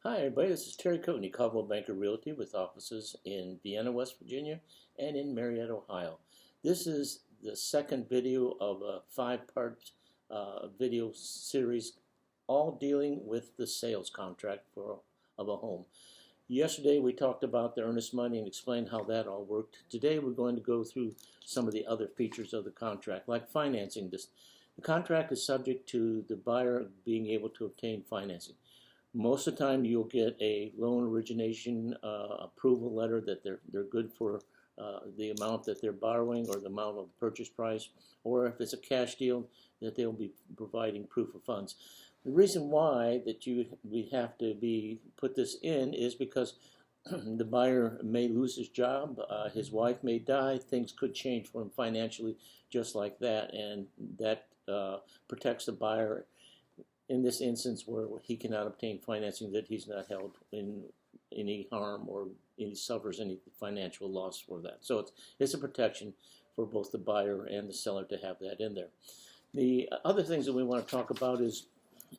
Hi, everybody. This is Terry Coatney, Coldwell Banker Realty, with offices in Vienna, West Virginia, and in Marietta, Ohio. This is the second video of a five-part video series, all dealing with the sales contract of a home. Yesterday, we talked about the earnest money and explained how that all worked. Today, we're going to go through some of the other features of the contract, like financing. The contract is subject to the buyer being able to obtain financing. Most of the time, you'll get a loan origination approval letter that they're good for the amount that they're borrowing or the amount of the purchase price, or if it's a cash deal, that they'll be providing proof of funds. The reason why that we have to put this in is because the buyer may lose his job, his wife may die, things could change for him financially just like that, and that protects the buyer in this instance where he cannot obtain financing, that he's not held in any harm or he suffers any financial loss for that. So it's a protection for both the buyer and the seller to have that in there. The other things that we want to talk about is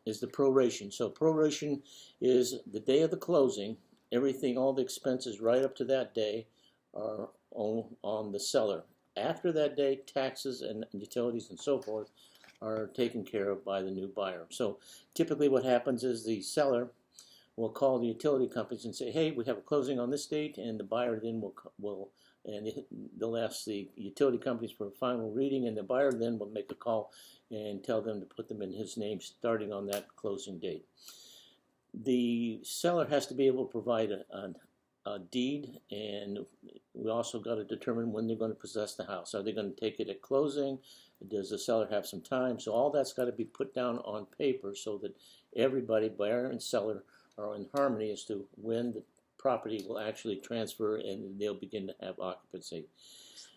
the proration. So proration is the day of the closing. Everything, all the expenses right up to that day are on the seller. After that day, taxes and utilities and so forth are taken care of by the new buyer. So typically what happens is the seller will call the utility companies and say, hey, we have a closing on this date, and the buyer then they'll ask the utility companies for a final reading, and the buyer then will make a call and tell them to put them in his name starting on that closing date. The seller has to be able to provide a deed, and we also got to determine when they're going to possess the house. Are they going to take it at closing? Does the seller have some time? So all that's got to be put down on paper so that everybody, buyer and seller, are in harmony as to when the property will actually transfer and they'll begin to have occupancy.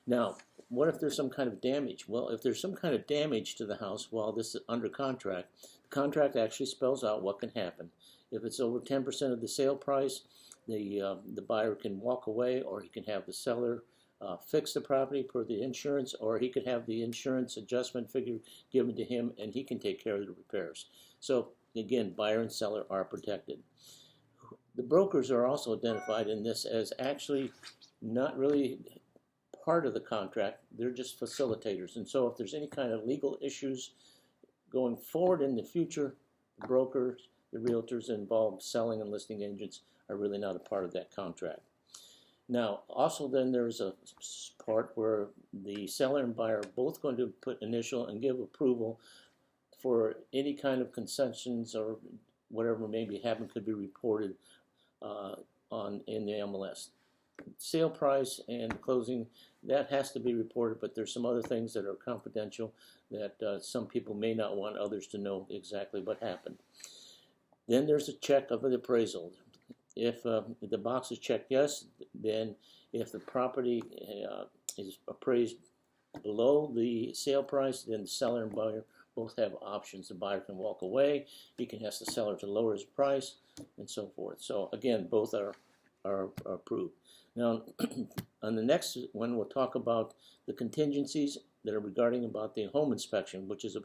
Now, what if there's some kind of damage? Well, if there's some kind of damage to the house while this is under contract, the contract actually spells out what can happen. If it's over 10% of the sale price, the buyer can walk away, or he can have the seller fix the property per the insurance, or he could have the insurance adjustment figure given to him and he can take care of the repairs. So again, buyer and seller are protected. The brokers are also identified in this as actually not really part of the contract. They're just facilitators. And so if there's any kind of legal issues going forward in the future, the brokers, the realtors involved, selling and listing agents, are really not a part of that contract. Now, also then there's a part where the seller and buyer are both going to put initial and give approval for any kind of concessions or whatever maybe happen could be reported in the MLS. Sale price and closing, that has to be reported, but there's some other things that are confidential that some people may not want others to know exactly what happened. Then there's a check of the appraisal. If the box is checked yes, then if the property is appraised below the sale price, then the seller and buyer both have options. The buyer can walk away, he can ask the seller to lower his price, and so forth. So again, both are approved. Now, on the next one, we'll talk about the contingencies that are regarding about the home inspection, which is a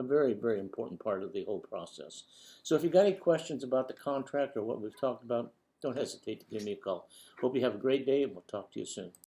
very, very important part of the whole process. So if you've got any questions about the contract or what we've talked about, don't hesitate to give me a call. Hope you have a great day, and we'll talk to you soon.